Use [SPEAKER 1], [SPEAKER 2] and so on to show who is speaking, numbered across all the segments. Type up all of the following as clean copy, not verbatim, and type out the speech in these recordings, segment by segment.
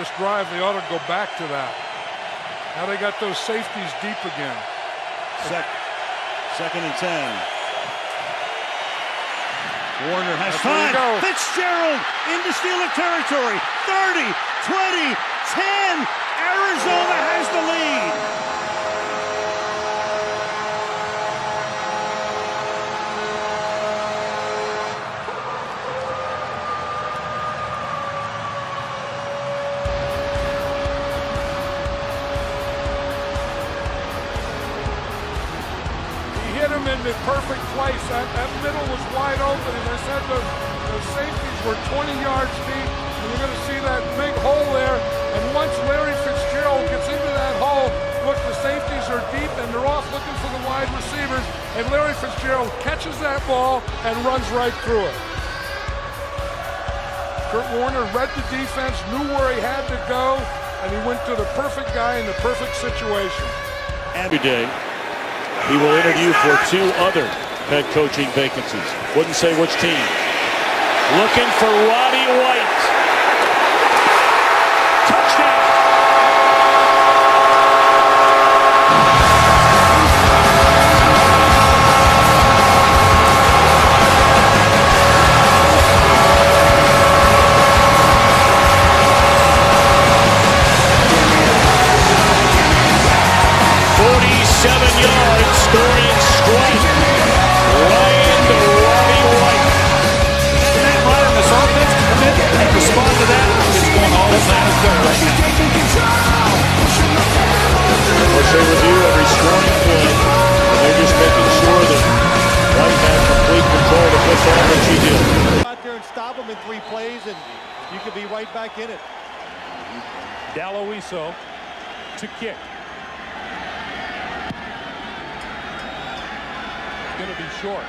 [SPEAKER 1] last drive, they ought to go back to that. Now they got those safeties deep again.
[SPEAKER 2] Second and 10. Warner has time. Fitzgerald into Steeler territory. 30, 20, 10. Arizona has the lead.
[SPEAKER 1] Hit him in the perfect place. That middle was wide open, and I said the safeties were 20 yards deep, and you're going to see that big hole there. And once Larry Fitzgerald gets into that hole, look, the safeties are deep, and they're off looking for the wide receivers, and Larry Fitzgerald catches that ball and runs right through it. Kurt Warner read the defense, knew where he had to go, and he went to the perfect guy in the perfect situation.
[SPEAKER 2] Every day. He will interview for 2 other head coaching vacancies. Wouldn't say which team. Looking for Roddy White. Touchdown. Scoring strike. Ryan to Roddy White.
[SPEAKER 3] Matt Ryan, this offense come in and respond to that. It's going all the time right now.
[SPEAKER 2] I'll share with you every scoring play. And they're just making sure that White has complete control of this offense he did.
[SPEAKER 4] Out there and stop him in 3 plays, and you could be right back in it.
[SPEAKER 5] Daloiso to kick. Going to be short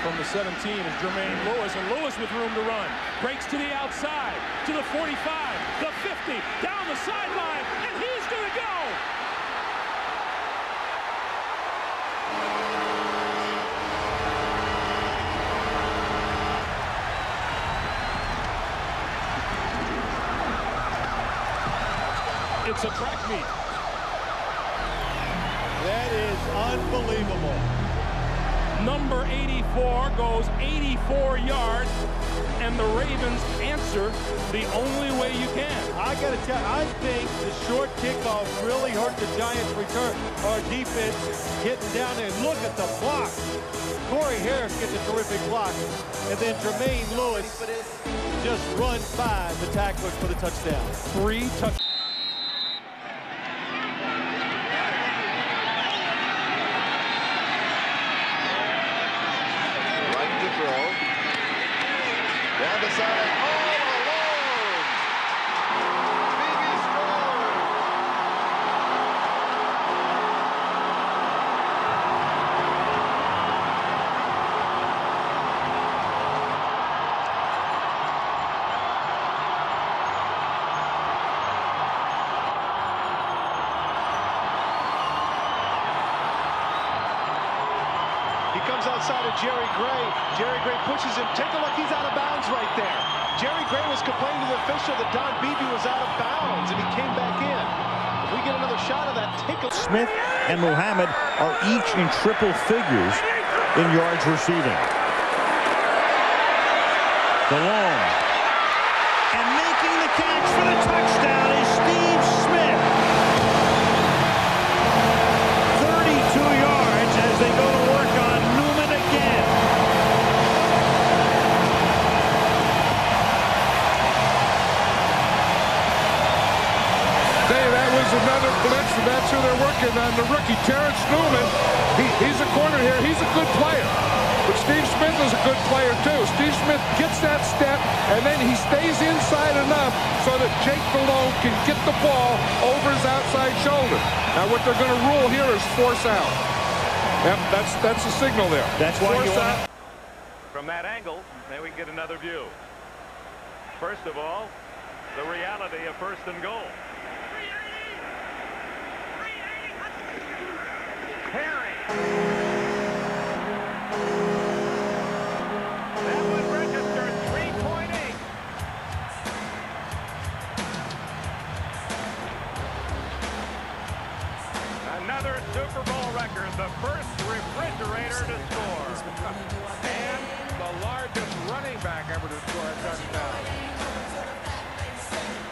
[SPEAKER 5] from the 17 is Jermaine Lewis, and Lewis with room to run. Breaks to the outside, to the 45, the 50, down the sideline, and he's going to go. It's a track meet.
[SPEAKER 4] That is unbelievable.
[SPEAKER 5] Number 84 goes 84 yards, and the Ravens answer the only way you can.
[SPEAKER 4] I got to tell you, I think the short kickoff really hurt the Giants' return. Our defense getting down there. Look at the block. Corey Harris gets a terrific block. And then Jermaine Lewis just runs by the tacklers for the touchdown.
[SPEAKER 5] 3 touchdowns.
[SPEAKER 6] Down the side, all alone. Biggie Strong. He comes outside of Jerry Gray. Jerry Gray pushes him. Take a look, he's out of bounds right there. Jerry Gray was complaining to the official that Don Beebe was out of bounds, and he came back in. If we get another shot of that, take a look.
[SPEAKER 2] Smith and Muhammad are each in triple figures in yards receiving. DeLong. And making the catch for the touchdown is Steve Smith. 32 yards as they go to work on Newman again.
[SPEAKER 1] Dave, that was another blitz, and that's who they're working on, the rookie, Terrence Newman. He's a corner here. He's a good player. But Steve Smith is a good player, too. Steve Smith gets that step, and then he stays inside enough so that Jake Delhomme can get the ball over his outside shoulder. Now, what they're going to rule here is force out. Yep, that's the signal there.
[SPEAKER 2] That's why
[SPEAKER 1] force
[SPEAKER 2] you
[SPEAKER 1] out.
[SPEAKER 7] From that angle, then we get another view. First of all, the reality of 1st and goal. Perry. That one registered 3.8. Super Bowl record, the first refrigerator to score.
[SPEAKER 1] And the largest running back ever to score a touchdown.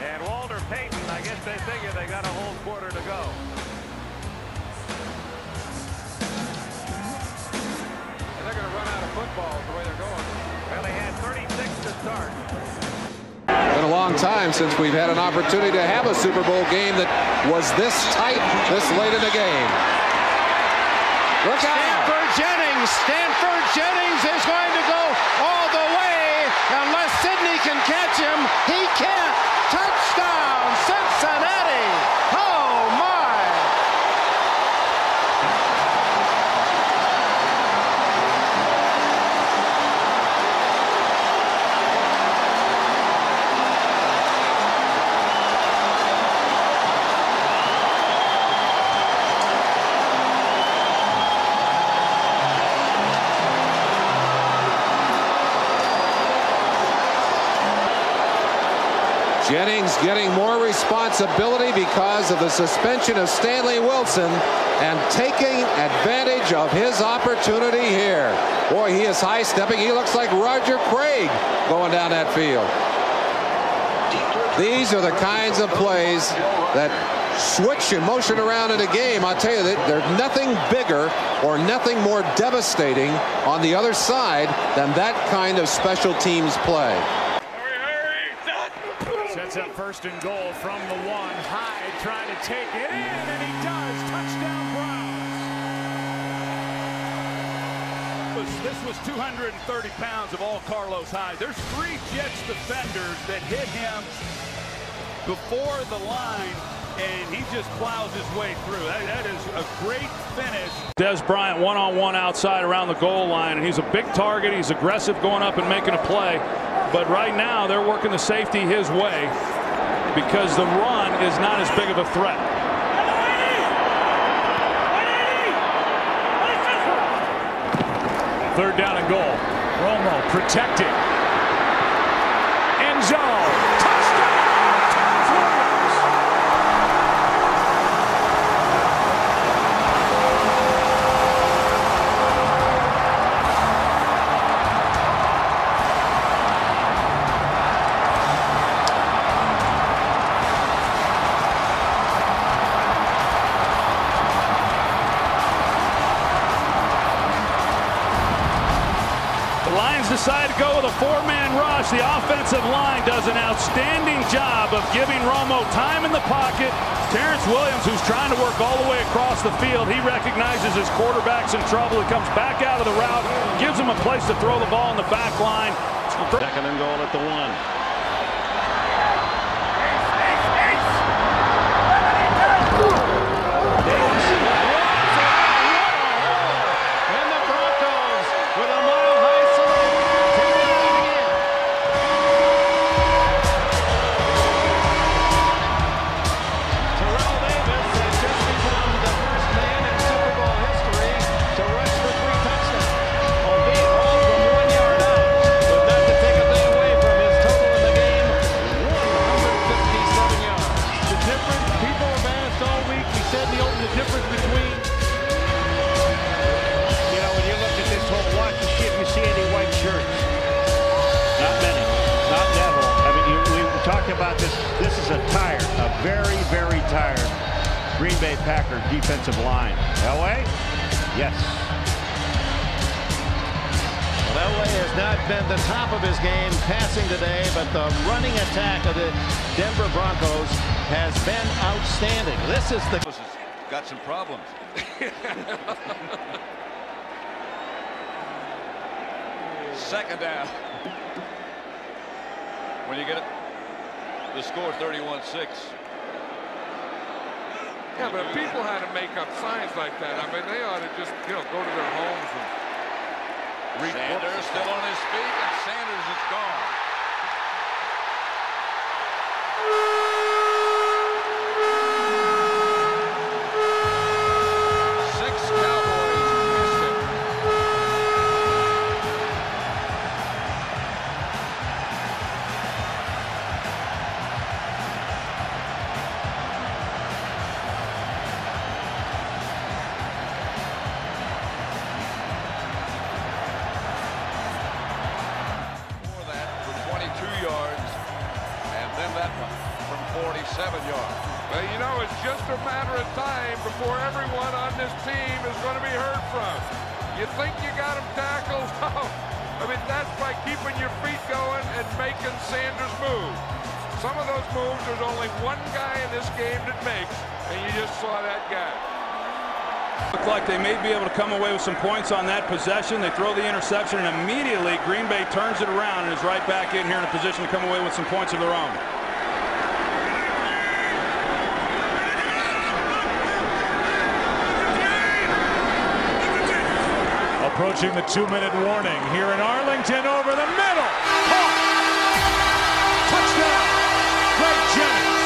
[SPEAKER 7] And Walter Payton, I guess they figure they got a whole quarter to go.
[SPEAKER 1] And they're going to run out of footballs the way they're going.
[SPEAKER 7] Well, they had 36 to start.
[SPEAKER 8] Been a long time since we've had an opportunity to have a Super Bowl game that was this tight this late in the game. Look out!
[SPEAKER 6] Stanford Jennings is going to go all the way unless Sidney can catch him. He can't. Touchdown, Cincinnati. Oh, my.
[SPEAKER 8] Jennings getting more responsibility because of the suspension of Stanley Wilson and taking advantage of his opportunity here. Boy, he is high-stepping. He looks like Roger Craig going down that field. These are the kinds of plays that switch and motion around in a game. I'll tell you that there's nothing bigger or nothing more devastating on the other side than that kind of special teams play.
[SPEAKER 3] Sets up first and goal from the one. Hyde trying to take it in, and he does. Touchdown, Browns. This was 230 pounds of all Carlos Hyde. There's 3 Jets defenders that hit him before the line, and he just plows his way through. That is a great finish.
[SPEAKER 2] Des Bryant one-on-one outside around the goal line, and he's a big target. He's aggressive going up and making a play. But right now they're working the safety his way because the run is not as big of a threat. Third down and goal. Romo protected. End zone. Touchdown! Terrence Williams. Decide to go with a 4-man rush. The offensive line does an outstanding job of giving Romo time in the pocket. Terrence Williams, who's trying to work all the way across the field, he recognizes his quarterback's in trouble. He comes back out of the route, gives him a place to throw the ball in the back line.
[SPEAKER 7] Second and goal at the 1.
[SPEAKER 4] About this is a very, very tired Green Bay Packers defensive line. Elway? Yes.
[SPEAKER 6] Well, Elway has not been the top of his game passing today, but the running attack of the Denver Broncos has been outstanding. This is the...
[SPEAKER 9] Got some problems. Second down. When you get it, the score 31-6.
[SPEAKER 1] Yeah, but if people had to make up signs like that, I mean, they ought to just, go to their homes and read
[SPEAKER 9] Sanders
[SPEAKER 1] books.
[SPEAKER 9] still on his feet, and Sanders is gone. send that one from 47 yards.
[SPEAKER 1] Well, you know, it's just a matter of time before everyone on this team is going to be heard from. You think you got him tackled? I mean, that's by keeping your feet going and making Sanders move. Some of those moves, there's only one guy in this game that makes, and you just saw that guy.
[SPEAKER 2] Look like they may be able to come away with some points on that possession. They throw the interception, and immediately Green Bay turns it around and is right back in here in a position to come away with some points of their own.
[SPEAKER 4] Approaching the 2-minute warning here in Arlington, over the middle. Touchdown, Greg Jennings.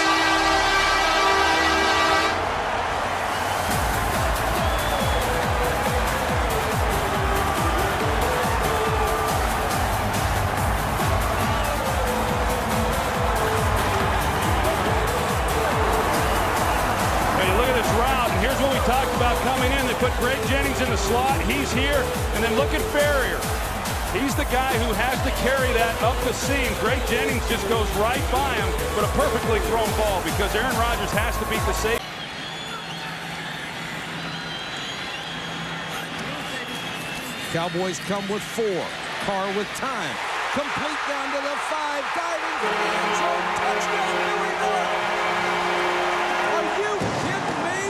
[SPEAKER 2] What we talked about coming in. They put Greg Jennings in the slot. He's here. And then look at Ferrier. He's the guy who has to carry that up the seam. Greg Jennings just goes right by him, but a perfectly thrown ball because Aaron Rodgers has to beat the safety.
[SPEAKER 10] Cowboys come with 4. Carr with time. Complete down to the 5. Diving for the end zone. Touchdown, New England. Are you kidding me?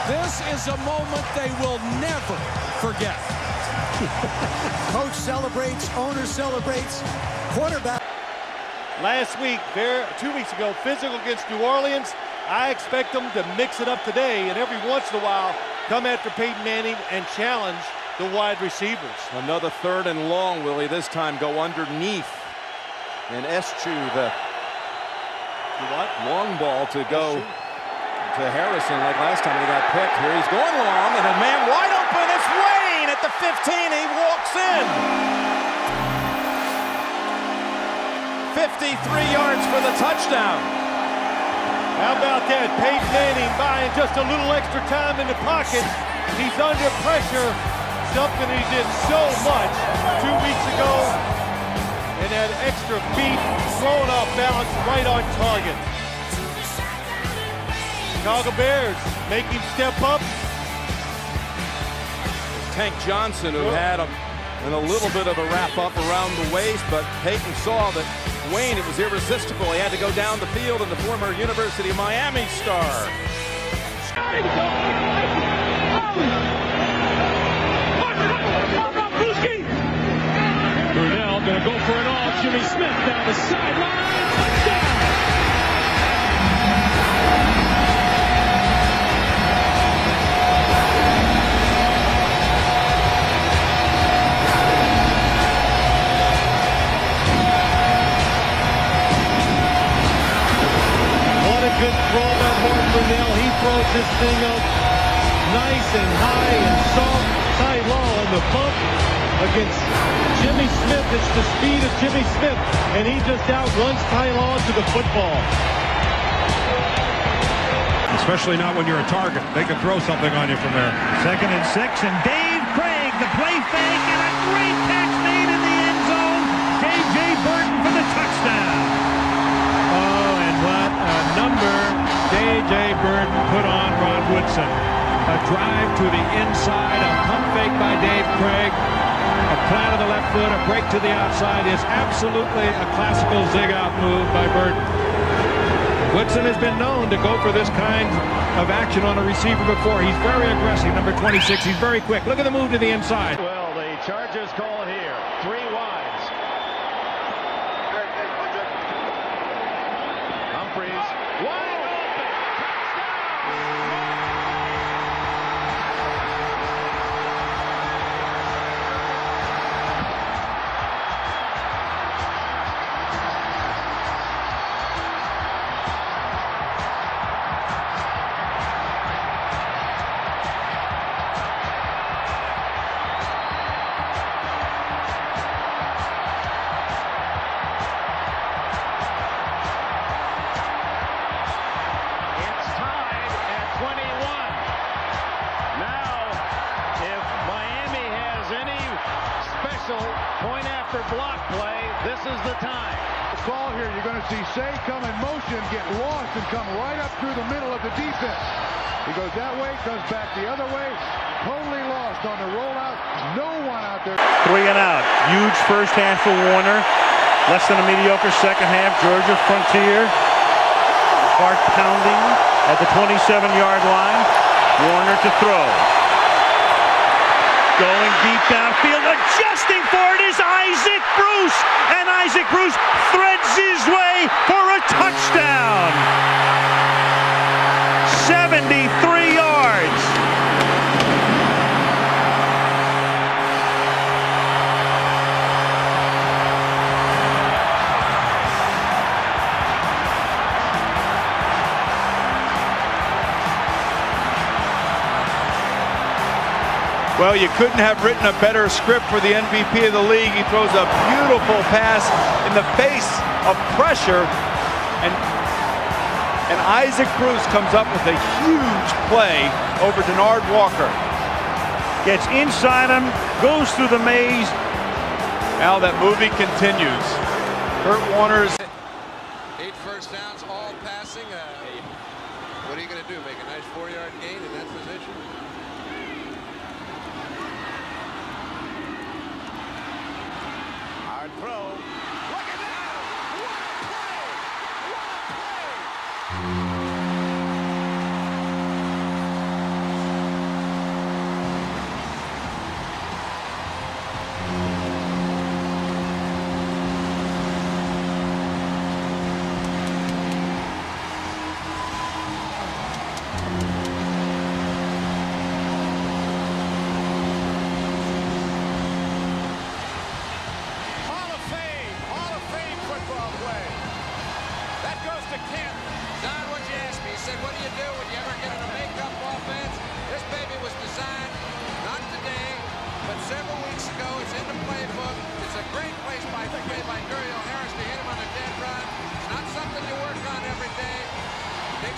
[SPEAKER 10] This is a moment they will never forget.
[SPEAKER 11] Coach celebrates, owner celebrates, quarterback.
[SPEAKER 4] Last week, 2 weeks ago, physical against New Orleans. I expect them to mix it up today and every once in a while come after Peyton Manning and challenge the wide receivers.
[SPEAKER 12] Another 3rd and long, Willie. This time go underneath. And Eschew, the long ball to go to Harrison like last time he got picked. Here he's going long, and a man wide open. It's Wayne at the 15. He walks in. 53 yards for the touchdown.
[SPEAKER 4] How about that? Peyton Manning buying just a little extra time in the pocket. He's under pressure, something he did so much 2 weeks ago. And that extra beat thrown off balance right on target. Chicago Bears make him step up.
[SPEAKER 12] Tank Johnson, who had him in a little bit of a wrap up around the waist, but Peyton saw that Wayne, it was irresistible. He had to go down the field, and the former University of Miami star.
[SPEAKER 5] Brunell gonna go for it all. Jimmy Smith down the sideline. Touchdown!
[SPEAKER 4] Good throw by Horton Brunell. He throws this thing up nice and high and soft. Ty Law on the bump against Jimmy Smith. It's the speed of Jimmy Smith, and he just outruns Ty Law to the football.
[SPEAKER 13] Especially not when you're a target. They can throw something on you from there. 2nd and 6, and Dave Craig, the play fake, and a great catch made in the end zone. J.J. Burton for the touchdown.
[SPEAKER 4] Oh, and what a number J.J. Burton put on Ron Woodson. A drive to the inside, a pump fake by Dave Craig, a plant of the left foot, a break to the outside is absolutely a classical zig-out move by Burton. Woodson has been known to go for this kind of action on a receiver before. He's very aggressive, number 26. He's very quick. Look at the move to the inside.
[SPEAKER 6] Well, the Chargers call it here. 3 wides. Humphreys. Wide open. Touchdown.
[SPEAKER 7] Point after block play. This is the time.
[SPEAKER 1] The call here, you're going to see Shea come in motion, get lost, and come right up through the middle of the defense. He goes that way, comes back the other way, totally lost on the rollout. No one out there.
[SPEAKER 13] 3 and out. Huge first half for Warner. Less than a mediocre second half. Georgia Frontier. Heart pounding at the 27-yard line. Warner to throw. Going deep downfield. Adjusting for it is Isaac Bruce. And Isaac Bruce threads his way for a touchdown. 73 yards.
[SPEAKER 12] Well, you couldn't have written a better script for the MVP of the league. He throws a beautiful pass in the face of pressure, and Isaac Bruce comes up with a huge play over Denard Walker.
[SPEAKER 13] Gets inside him, goes through the maze.
[SPEAKER 12] Now that movie continues. Kurt Warner's
[SPEAKER 8] 8 first downs, all passing. What are you going to do? Make a nice 4-yard gain in that position?
[SPEAKER 7] Hard throw. Look at that! What a play! What a play!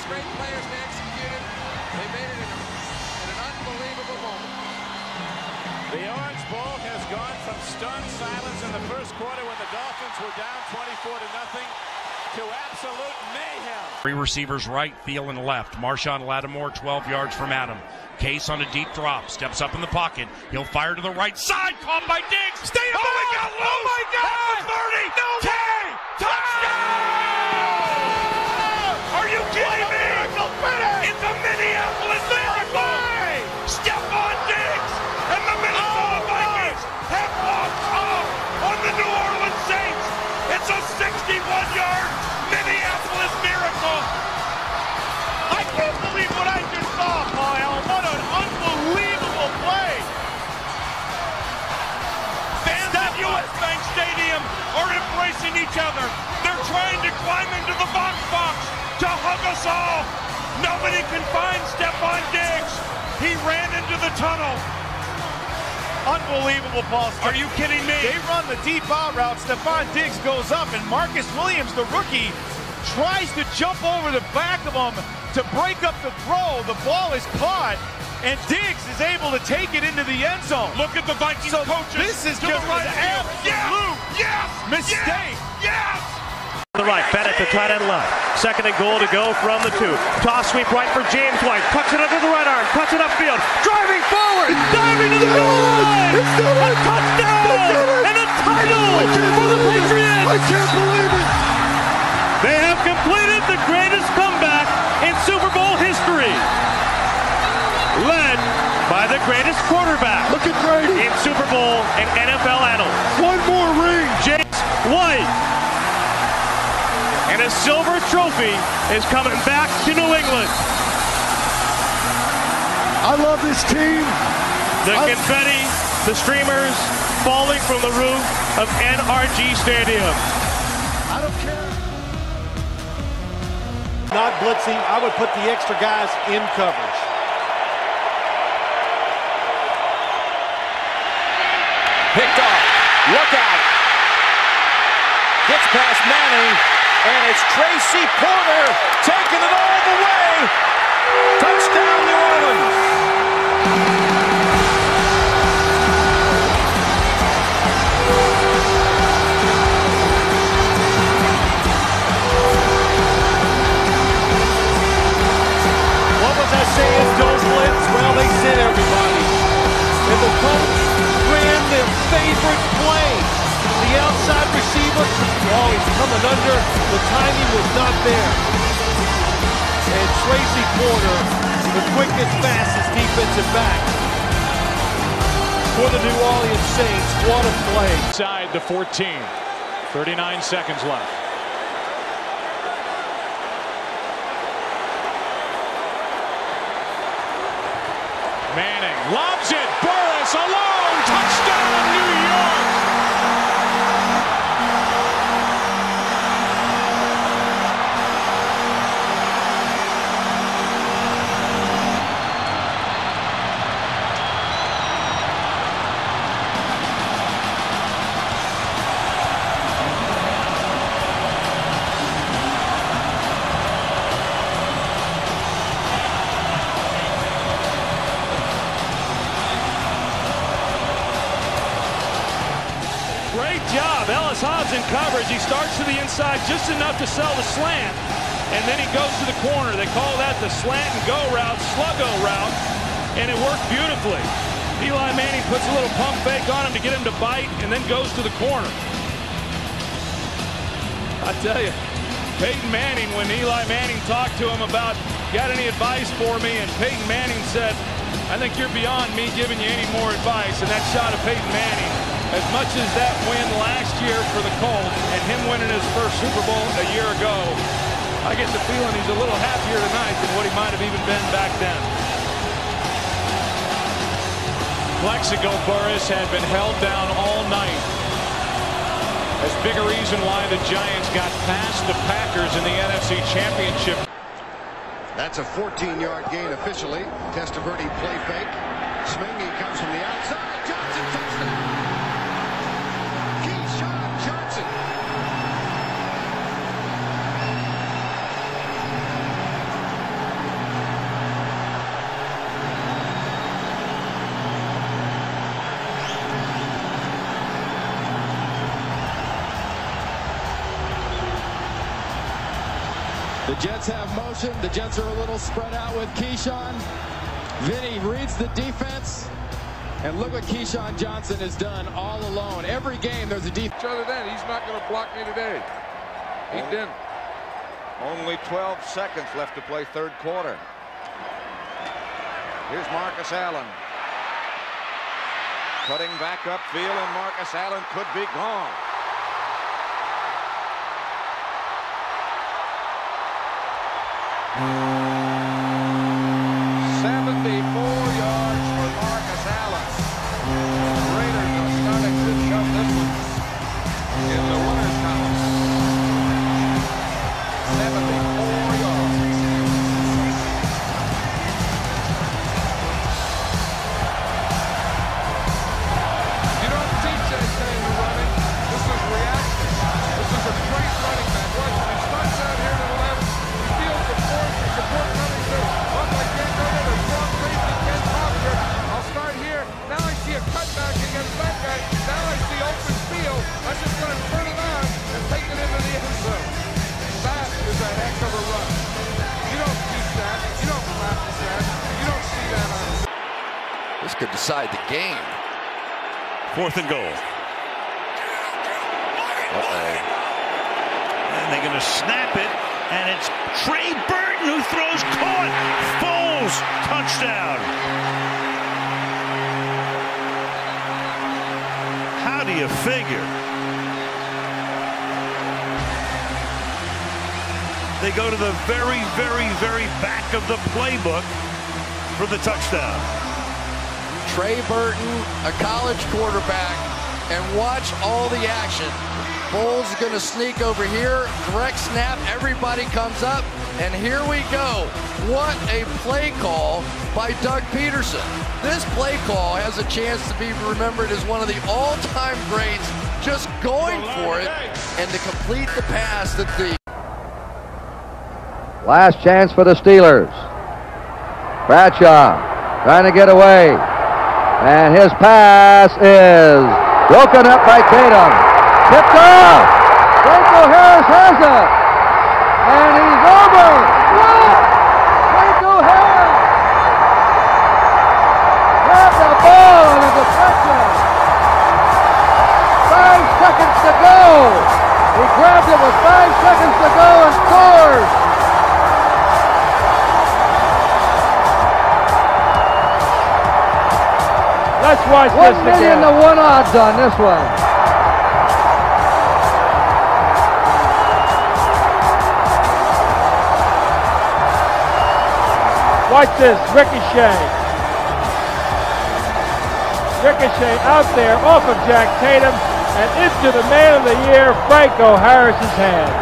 [SPEAKER 8] Great players to execute it. They made it in an unbelievable moment.
[SPEAKER 3] The Orange Bowl has gone from stunned silence in the first quarter when the Dolphins were down 24-0 to absolute mayhem.
[SPEAKER 14] 3 receivers right, Thielen left. Marshawn Lattimore 12 yards from Adam. Case on a deep drop, steps up in the pocket. He'll fire to the right side, caught by Diggs. Stay up! Oh, he got loose! Oh my God! 30! No way! Touchdown! Are you kidding me? It's a Minneapolis miracle! Stephon Diggs and the Minnesota Vikings have walked off on the New Orleans Saints. It's a 61-yard Minneapolis miracle. I can't believe what I just saw, Paul Allen. What an unbelievable play. Fans at US Bank Stadium are embracing each other. They're trying to climb into the box to hug us all. Nobody can find Stephon Diggs. He ran into the tunnel.
[SPEAKER 12] Unbelievable, Paul.
[SPEAKER 14] Are you kidding me?
[SPEAKER 12] They run the deep out route. Stephon Diggs goes up, and Marcus Williams, the rookie, tries to jump over the back of him to break up the throw. The ball is caught, and Diggs is able to take it into the end zone.
[SPEAKER 14] Look at the Vikings coaches.
[SPEAKER 12] This is
[SPEAKER 14] to
[SPEAKER 12] just
[SPEAKER 14] the right
[SPEAKER 12] an absolute mistake.
[SPEAKER 14] Yes!
[SPEAKER 13] The right, Bennett to tight end left. 2nd and goal to go from the 2. Toss sweep right for James White. Pucks it under the right arm. Cuts it upfield. Driving forward. Diving to the goal line. A touchdown. And a title for the Patriots.
[SPEAKER 1] I can't believe it.
[SPEAKER 13] They have completed the greatest comeback in Super Bowl history. Led by the greatest quarterback.
[SPEAKER 1] Look at Brady.
[SPEAKER 13] In Super Bowl and NFL annals.
[SPEAKER 1] One more ring.
[SPEAKER 13] James White. And a silver trophy is coming back to New England.
[SPEAKER 1] I love this team.
[SPEAKER 13] The confetti, the streamers falling from the roof of NRG Stadium.
[SPEAKER 1] I don't care.
[SPEAKER 4] Not blitzing, I would put the extra guys in coverage.
[SPEAKER 12] Picked off. Look out. Gets past Manning. And it's Tracy Porter taking it all the way. Touchdown, New Orleans.
[SPEAKER 1] 1
[SPEAKER 4] and under. The timing was not there. And Tracy Porter, the quickest, fastest defensive back for the New Orleans Saints. What a play.
[SPEAKER 2] Side to 14. 39 seconds left. Manning lobs it. Burris alone. Touchdown, New York. Great job. Ellis Hobbs in coverage. He starts to the inside just enough to sell the slant, and then he goes to the corner. They call that the slant and go route, sluggo route, and it worked beautifully. Eli Manning puts a little pump fake on him to get him to bite, and then goes to the corner. I tell you, Peyton Manning, when Eli Manning talked to him about, got any advice for me, and Peyton Manning said, I think you're beyond me giving you any more advice. And that shot of Peyton Manning, as much as that win last year for the Colts and him winning his first Super Bowl a year ago, I get the feeling he's a little happier tonight than what he might have even been back then. Plexico Burris had been held down all night. As big a reason why the Giants got past the Packers in the NFC Championship.
[SPEAKER 15] That's a 14-yard gain officially. Testaverde play fake. Swinging comes from the outside. Johnson touchdown. Keyshawn Johnson.
[SPEAKER 16] The Jets have motion. The Jets are a little spread out with Keyshawn. Vinny reads the defense. And look what Keyshawn Johnson has done all alone. Every game there's a defense.
[SPEAKER 1] Other than he's not going to block me today. He didn't.
[SPEAKER 8] Only 12 seconds left to play third quarter. Here's Marcus Allen. Cutting back upfield, and Marcus Allen could be gone.
[SPEAKER 17] This could decide the game.
[SPEAKER 12] 4th and goal. And they're going to snap it, and it's Trey Burton who throws, caught. Foles, touchdown. How do you figure? They go to the very, very, very back of the playbook for the touchdown.
[SPEAKER 17] Trey Burton, a college quarterback, and watch all the action. Foles is going to sneak over here, direct snap, everybody comes up, and here we go. What a play call by Doug Peterson. This play call has a chance to be remembered as one of the all-time greats, just going for it and to complete the pass that the...
[SPEAKER 18] Last chance for the Steelers. Bradshaw trying to get away. And his pass is broken up by Tatum. Tipped off. Franco Harris has it. And he's over. What? Franco Harris grabbed the ball in a deflection. 5 seconds to go. He grabbed it with 5 seconds to go and scores.
[SPEAKER 4] Let's watch this again.
[SPEAKER 18] 1,000,000 to 1 odds on this one.
[SPEAKER 4] Watch this, Ricochet. Ricochet out there off of Jack Tatum and into the man of the year, Franco Harris's hand.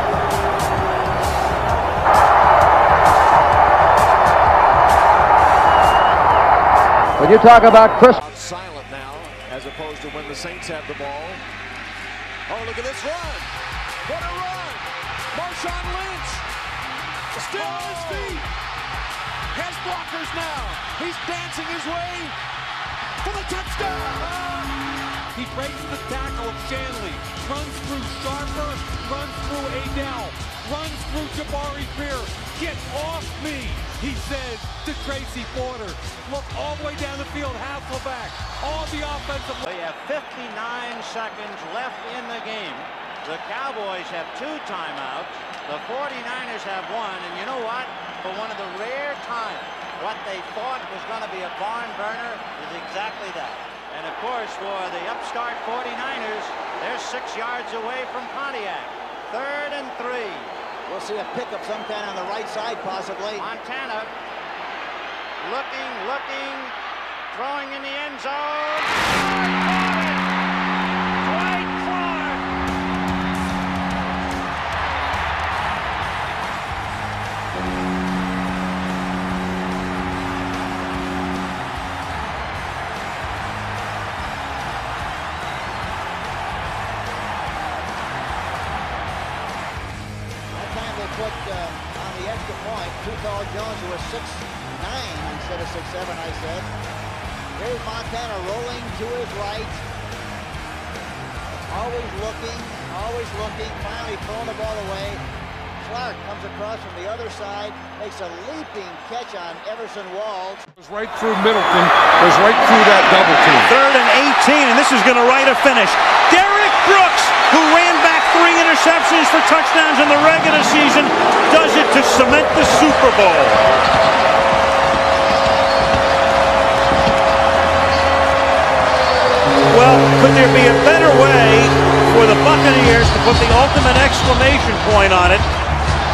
[SPEAKER 18] When you talk about Chris.
[SPEAKER 6] Silent now, as opposed to when the Saints have the ball. Oh, look at this run. What a run. Marshawn Lynch still on his feet. Has blockers now. He's dancing his way for the touchdown.
[SPEAKER 5] He breaks the tackle of Shanley, runs through Sharper, runs through Adele, runs through Jabari Greer. Get off me, he says to Tracy Porter. Look all the way down the field, Hasselback, all the offensive.
[SPEAKER 19] They have 59 seconds left in the game. The Cowboys have 2 timeouts. The 49ers have 1, and you know what? For one of the rare times, what they thought was going to be a barn burner is exactly that. And of course, for the upstart 49ers, they're 6 yards away from Pontiac. 3rd and 3.
[SPEAKER 11] We'll see a pickup sometime on the right side, possibly.
[SPEAKER 19] Montana looking, throwing in the end zone. Dwight Clark.
[SPEAKER 11] Put on the extra point, Tupel Jones, who was 6'9" instead of 6'7", I said. Here's Montana rolling to his right. Always looking, finally throwing the ball away. Clark comes across from the other side, makes a leaping catch on Everson Walls.
[SPEAKER 1] Goes right through Middleton, goes right through that double team.
[SPEAKER 13] 3rd and 18, and this is going to write a finish. Derek Brooks, who ran back 3 interceptions for touchdowns in the regular season, does it to cement the Super Bowl. Well, could there be a better way for the Buccaneers to put the ultimate exclamation point on it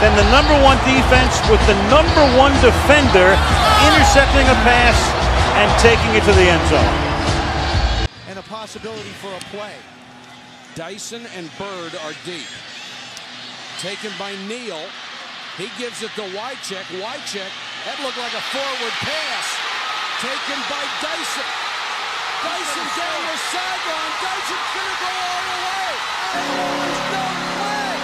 [SPEAKER 13] than the #1 defense with the #1 defender intercepting a pass and taking it to the end zone?
[SPEAKER 11] And a possibility for a play.
[SPEAKER 10] Dyson and Bird are deep. Taken by Neal. He gives it to Wycheck. Wycheck, that looked like a forward pass. Taken by Dyson. Dyson down the sideline. Dyson's going to go all the way. Oh, there's no play.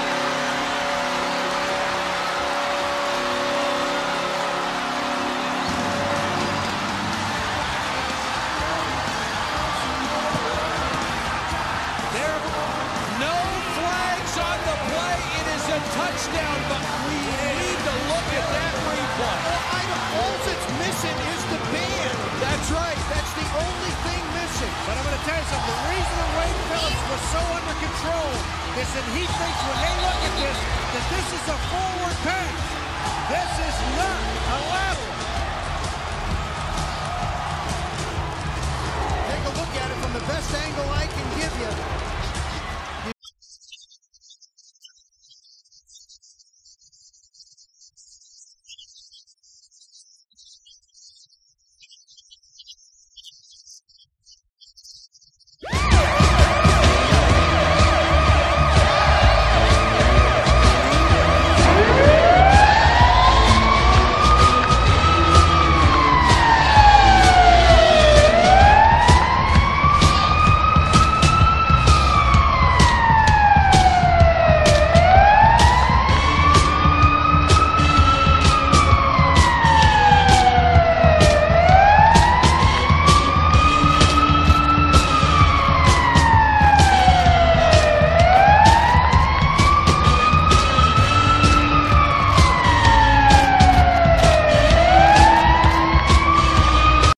[SPEAKER 10] There are no flags on the play. It is a touchdown, but we need to look at that replay.
[SPEAKER 11] All that's missing is the band.
[SPEAKER 10] That's right. That's the only thing missing.
[SPEAKER 11] But I'm going to tell you something. The reason that Wade Phillips was so under control is that he thinks when they look at this, that this is a forward pass. This is not a lateral. Take a look at it from the best angle I can give you.